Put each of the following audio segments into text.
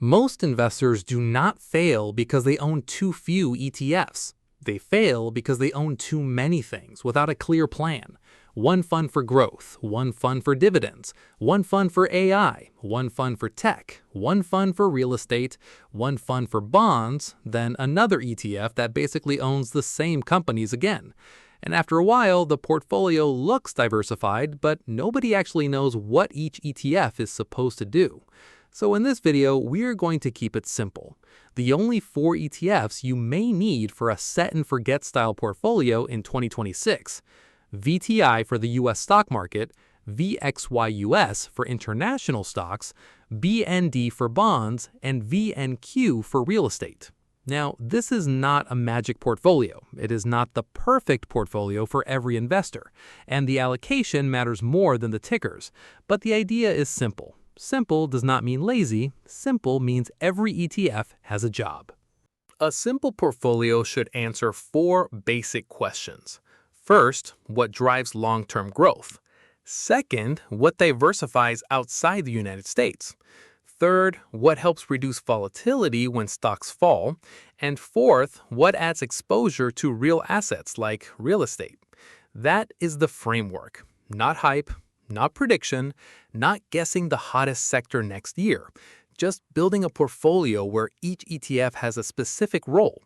Most investors do not fail because they own too few ETFs. They fail because they own too many things without a clear plan. One fund for growth, one fund for dividends, one fund for AI, one fund for tech, one fund for real estate, one fund for bonds, then another ETF that basically owns the same companies again. And after a while, the portfolio looks diversified, but nobody actually knows what each ETF is supposed to do. So in this video, we're going to keep it simple. The only 4 ETFs you may need for a set-and-forget style portfolio in 2026. VTI for the US stock market, VXYUS for international stocks, BND for bonds, and VNQ for real estate. Now, this is not a magic portfolio. It is not the perfect portfolio for every investor, and the allocation matters more than the tickers. But the idea is simple. Simple does not mean lazy. Simple means every ETF has a job. A simple portfolio should answer 4 basic questions. First, what drives long-term growth? Second, what diversifies outside the United States? Third, what helps reduce volatility when stocks fall? And fourth, what adds exposure to real assets like real estate? That is the framework. Not hype, not prediction, not guessing the hottest sector next year. Just building a portfolio where each ETF has a specific role.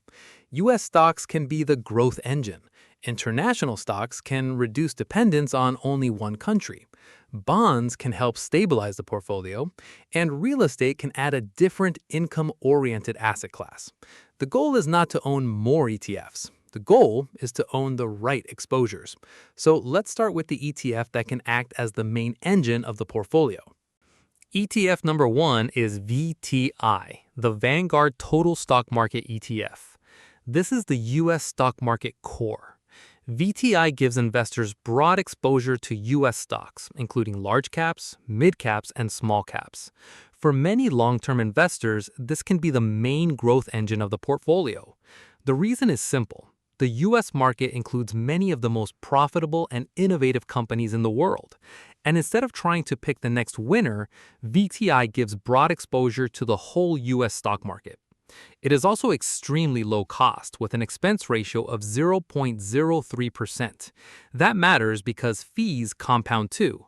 US stocks can be the growth engine. International stocks can reduce dependence on only one country. Bonds can help stabilize the portfolio, and real estate can add a different income-oriented asset class. The goal is not to own more ETFs. The goal is to own the right exposures. So let's start with the ETF that can act as the main engine of the portfolio. ETF number 1 is VTI, the Vanguard Total Stock Market ETF. This is the US stock market core. VTI gives investors broad exposure to US stocks, including large caps, mid caps, and small caps. For many long-term investors, this can be the main growth engine of the portfolio. The reason is simple. The US market includes many of the most profitable and innovative companies in the world. And instead of trying to pick the next winner, VTI gives broad exposure to the whole US stock market. It is also extremely low cost with an expense ratio of 0.03%. That matters because fees compound too.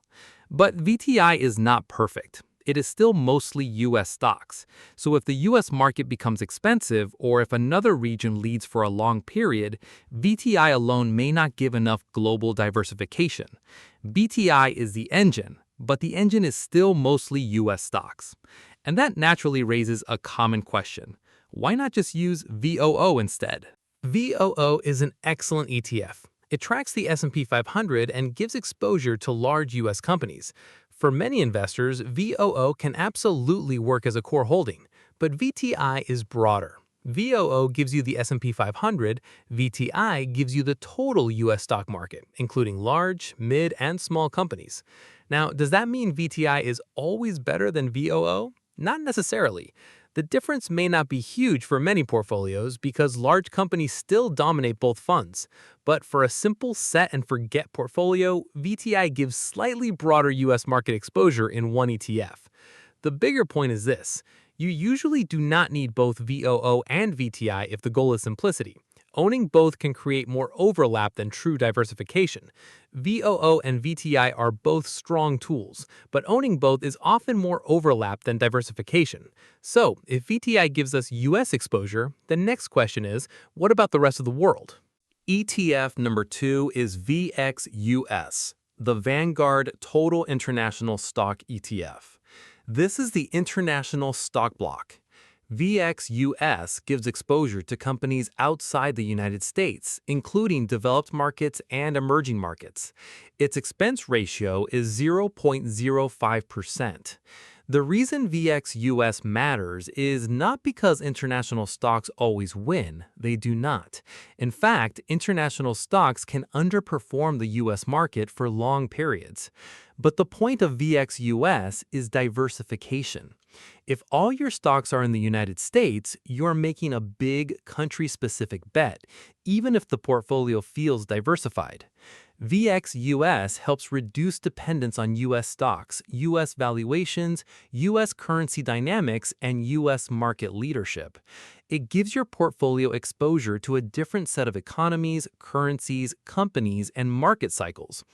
But VTI is not perfect. It is still mostly US stocks. So if the US market becomes expensive or if another region leads for a long period, VTI alone may not give enough global diversification. VTI is the engine, but the engine is still mostly US stocks. And that naturally raises a common question. Why not just use VOO instead? VOO is an excellent ETF. It tracks the S&P 500 and gives exposure to large US companies. For many investors, VOO can absolutely work as a core holding, but VTI is broader. VOO gives you the S&P 500, VTI gives you the total US stock market, including large, mid, and small companies. Now, does that mean VTI is always better than VOO? Not necessarily. The difference may not be huge for many portfolios because large companies still dominate both funds. But for a simple set-and-forget portfolio, VTI gives slightly broader US market exposure in one ETF. The bigger point is this. You usually do not need both VOO and VTI if the goal is simplicity. Owning both can create more overlap than true diversification. VOO and VTI are both strong tools, but owning both is often more overlap than diversification. So, if VTI gives us US exposure, the next question is, what about the rest of the world? ETF number 2 is VXUS, the Vanguard Total International Stock ETF. This is the international stock block. VXUS gives exposure to companies outside the United States, including developed markets and emerging markets. Its expense ratio is 0.05%. The reason VXUS matters is not because international stocks always win. They do not. In fact, international stocks can underperform the US market for long periods. But the point of VXUS is diversification. If all your stocks are in the United States, you're making a big country-specific bet, even if the portfolio feels diversified. VXUS helps reduce dependence on U.S. stocks, U.S. valuations, U.S. currency dynamics, and U.S. market leadership. It gives your portfolio exposure to a different set of economies, currencies, companies, and market cycles.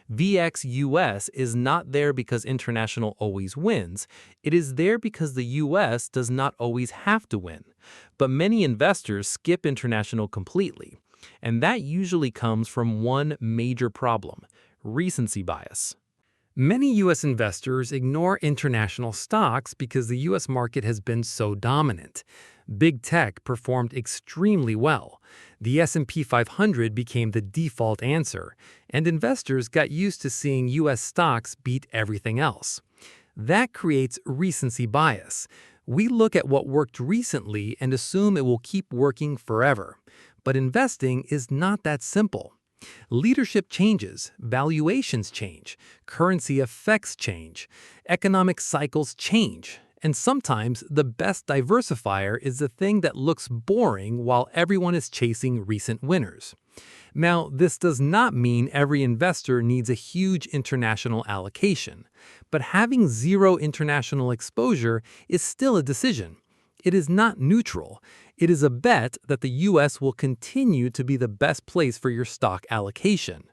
VXUS is not there because international always wins. It is there because the U.S. does not always have to win. But many investors skip international completely. And that usually comes from one major problem: recency bias. Many U.S. investors ignore international stocks because the U.S. market has been so dominant. Big tech performed extremely well. The S&P 500 became the default answer, and investors got used to seeing U.S. stocks beat everything else. That creates recency bias. We look at what worked recently and assume it will keep working forever. But investing is not that simple. Leadership changes, valuations change, currency effects change, economic cycles change, and sometimes the best diversifier is the thing that looks boring while everyone is chasing recent winners. Now, this does not mean every investor needs a huge international allocation, but having zero international exposure is still a decision. It is not neutral. It is a bet that the U.S. will continue to be the best place for your stock allocation.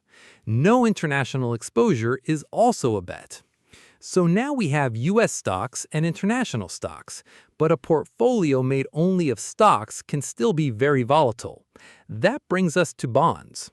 No international exposure is also a bet. So now we have U.S. stocks and international stocks, but a portfolio made only of stocks can still be very volatile. That brings us to bonds.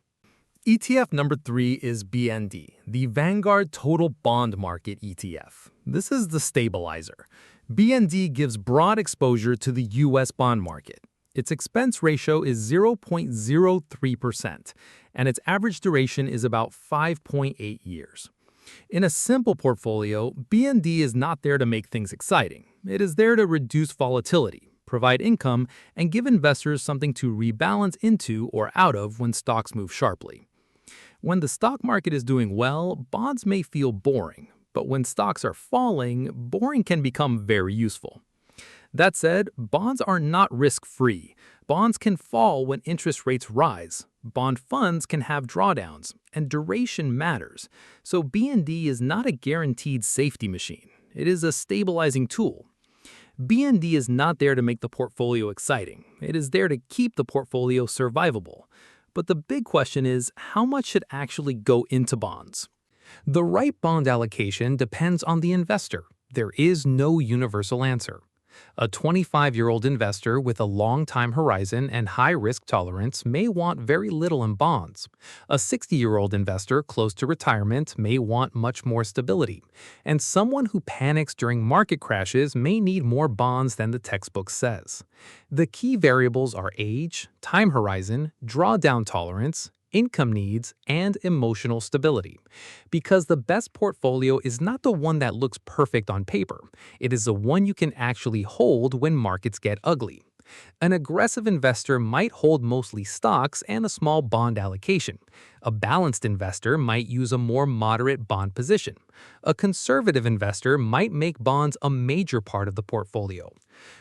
ETF number 3 is BND, the Vanguard Total Bond Market ETF. This is the stabilizer. BND gives broad exposure to the U.S. bond market. Its expense ratio is 0.03%, and its average duration is about 5.8 years. In a simple portfolio, BND is not there to make things exciting. It is there to reduce volatility, provide income, and give investors something to rebalance into or out of when stocks move sharply. When the stock market is doing well, bonds may feel boring. But when stocks are falling, boring can become very useful. That said, bonds are not risk-free. Bonds can fall when interest rates rise. Bond funds can have drawdowns, and duration matters. So BND is not a guaranteed safety machine. It is a stabilizing tool. BND is not there to make the portfolio exciting. It is there to keep the portfolio survivable. But the big question is, how much should actually go into bonds? The right bond allocation depends on the investor. There is no universal answer. A 25-year-old investor with a long time horizon and high risk tolerance may want very little in bonds. A 60-year-old investor close to retirement may want much more stability. And someone who panics during market crashes may need more bonds than the textbook says. The key variables are age, time horizon, drawdown tolerance, income needs, and emotional stability. Because the best portfolio is not the one that looks perfect on paper. It is the one you can actually hold when markets get ugly. An aggressive investor might hold mostly stocks and a small bond allocation. A balanced investor might use a more moderate bond position. A conservative investor might make bonds a major part of the portfolio.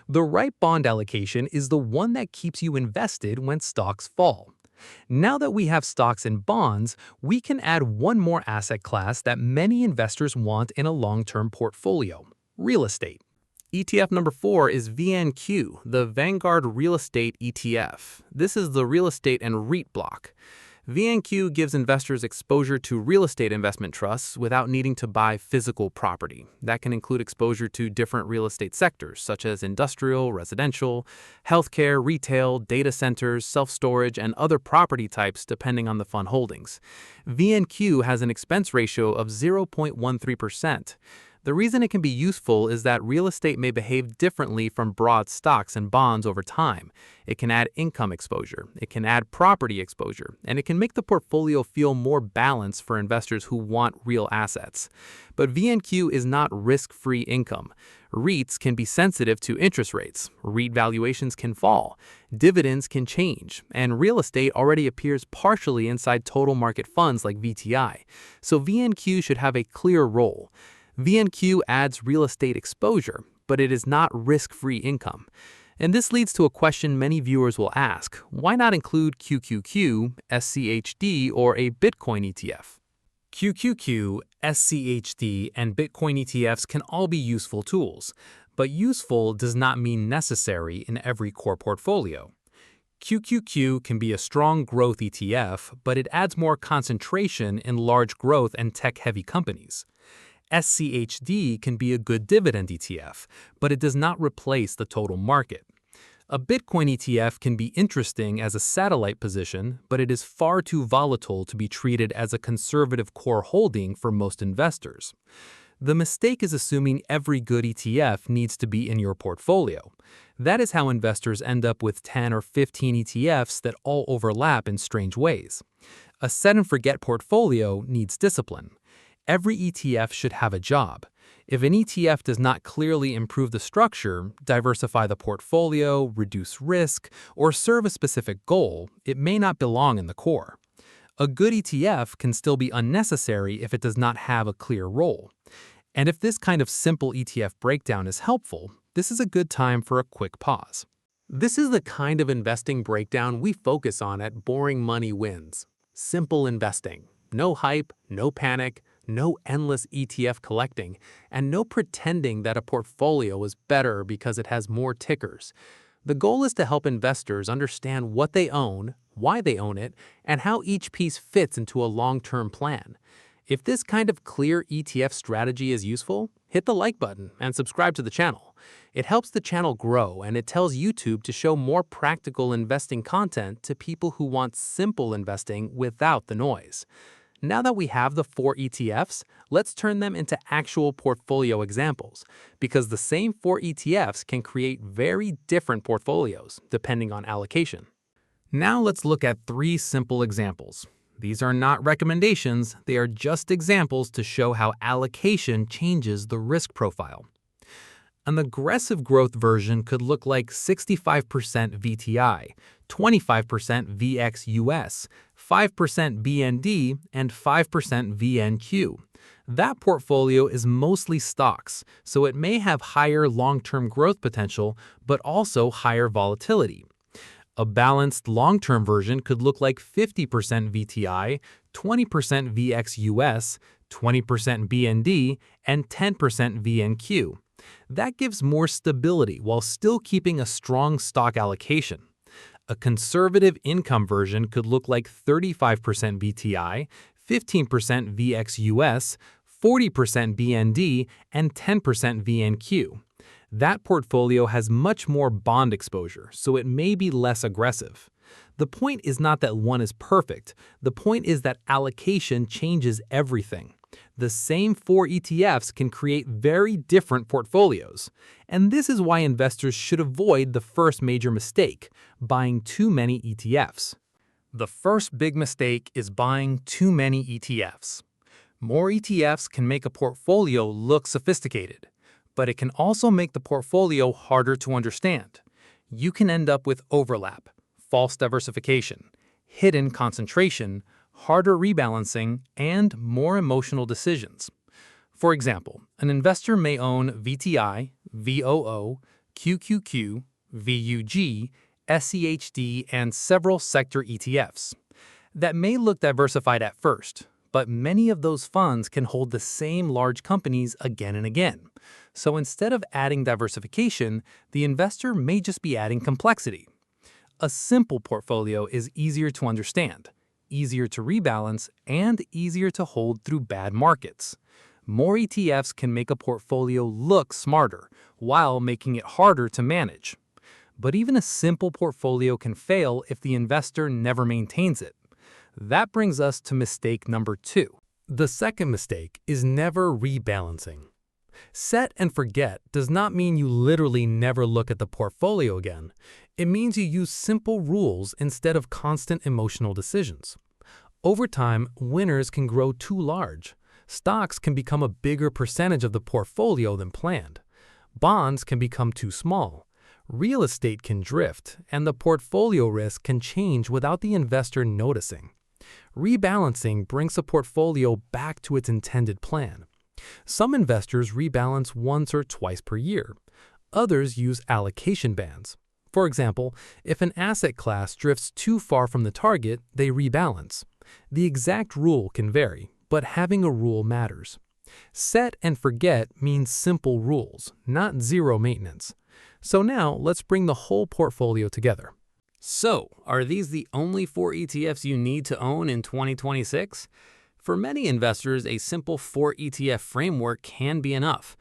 The right bond allocation is the one that keeps you invested when stocks fall. Now that we have stocks and bonds, we can add one more asset class that many investors want in a long-term portfolio: real estate. ETF number 4 is VNQ, the Vanguard Real Estate ETF. This is the real estate and REIT block. VNQ gives investors exposure to real estate investment trusts without needing to buy physical property. That can include exposure to different real estate sectors, such as industrial, residential, healthcare, retail, data centers, self-storage, and other property types depending on the fund holdings. VNQ has an expense ratio of 0.13%. The reason it can be useful is that real estate may behave differently from broad stocks and bonds over time. It can add income exposure, it can add property exposure, and it can make the portfolio feel more balanced for investors who want real assets. But VNQ is not risk-free income. REITs can be sensitive to interest rates, REIT valuations can fall, dividends can change, and real estate already appears partially inside total market funds like VTI. So VNQ should have a clear role. VNQ adds real estate exposure, but it is not risk-free income. And this leads to a question many viewers will ask: why not include QQQ, SCHD, or a Bitcoin ETF? QQQ, SCHD, and Bitcoin ETFs can all be useful tools, but useful does not mean necessary in every core portfolio. QQQ can be a strong growth ETF, but it adds more concentration in large growth and tech-heavy companies. SCHD can be a good dividend ETF, but it does not replace the total market. A Bitcoin ETF can be interesting as a satellite position, but it is far too volatile to be treated as a conservative core holding for most investors. The mistake is assuming every good ETF needs to be in your portfolio. That is how investors end up with 10 or 15 ETFs that all overlap in strange ways. A set-and-forget portfolio needs discipline. Every ETF should have a job. If an ETF does not clearly improve the structure, diversify the portfolio, reduce risk, or serve a specific goal, it may not belong in the core. A good ETF can still be unnecessary if it does not have a clear role. And if this kind of simple ETF breakdown is helpful, this is a good time for a quick pause. This is the kind of investing breakdown we focus on at Boring Money Wins. Simple investing. No hype, no panic, no endless ETF collecting, and no pretending that a portfolio is better because it has more tickers. The goal is to help investors understand what they own, why they own it, and how each piece fits into a long-term plan. If this kind of clear ETF strategy is useful, hit the like button and subscribe to the channel. It helps the channel grow, and it tells YouTube to show more practical investing content to people who want simple investing without the noise. Now that we have the 4 ETFs, let's turn them into actual portfolio examples, because the same 4 ETFs can create very different portfolios depending on allocation. Now let's look at 3 simple examples. These are not recommendations, they are just examples to show how allocation changes the risk profile. An aggressive growth version could look like 65% VTI, 25% VXUS, 5% BND, and 5% VNQ. That portfolio is mostly stocks, so it may have higher long-term growth potential, but also higher volatility. A balanced long-term version could look like 50% VTI, 20% VXUS, 20% BND, and 10% VNQ. That gives more stability while still keeping a strong stock allocation. A conservative income version could look like 35% VTI, 15% VXUS, 40% BND, and 10% VNQ. That portfolio has much more bond exposure, so it may be less aggressive. The point is not that one is perfect. The point is that allocation changes everything. The same 4 ETFs can create very different portfolios. And this is why investors should avoid the first major mistake, buying too many ETFs. The first big mistake is buying too many ETFs. More ETFs can make a portfolio look sophisticated, but it can also make the portfolio harder to understand. You can end up with overlap, false diversification, hidden concentration, harder rebalancing, and more emotional decisions. For example, an investor may own VTI, VOO, QQQ, VUG, SCHD, and several sector ETFs. That may look diversified at first, but many of those funds can hold the same large companies again and again. So instead of adding diversification, the investor may just be adding complexity. A simple portfolio is easier to understand, easier to rebalance, and easier to hold through bad markets. More ETFs can make a portfolio look smarter, while making it harder to manage. But even a simple portfolio can fail if the investor never maintains it. That brings us to mistake number 2. The second mistake is never rebalancing. Set and forget does not mean you literally never look at the portfolio again. It means you use simple rules instead of constant emotional decisions. Over time, winners can grow too large. Stocks can become a bigger percentage of the portfolio than planned. Bonds can become too small. Real estate can drift, and the portfolio risk can change without the investor noticing. Rebalancing brings a portfolio back to its intended plan. Some investors rebalance once or twice per year. Others use allocation bands. For example, if an asset class drifts too far from the target, they rebalance. The exact rule can vary, but having a rule matters. Set and forget means simple rules, not zero maintenance. So now let's bring the whole portfolio together. So, are these the only 4 ETFs you need to own in 2026? For many investors, a simple 4 ETF framework can be enough.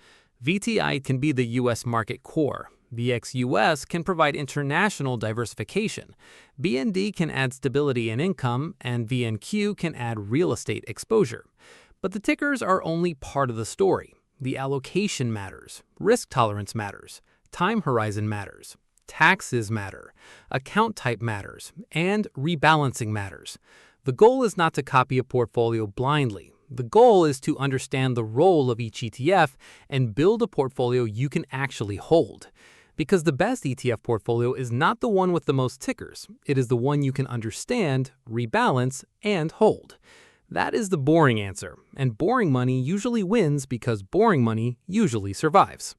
VTI can be the U.S. market core. VXUS can provide international diversification. BND can add stability and income, and VNQ can add real estate exposure. But the tickers are only part of the story. The allocation matters, risk tolerance matters, time horizon matters, taxes matter, account type matters, and rebalancing matters. The goal is not to copy a portfolio blindly. The goal is to understand the role of each ETF and build a portfolio you can actually hold. Because the best ETF portfolio is not the one with the most tickers. It is the one you can understand, rebalance, and hold. That is the boring answer, and boring money usually wins because boring money usually survives.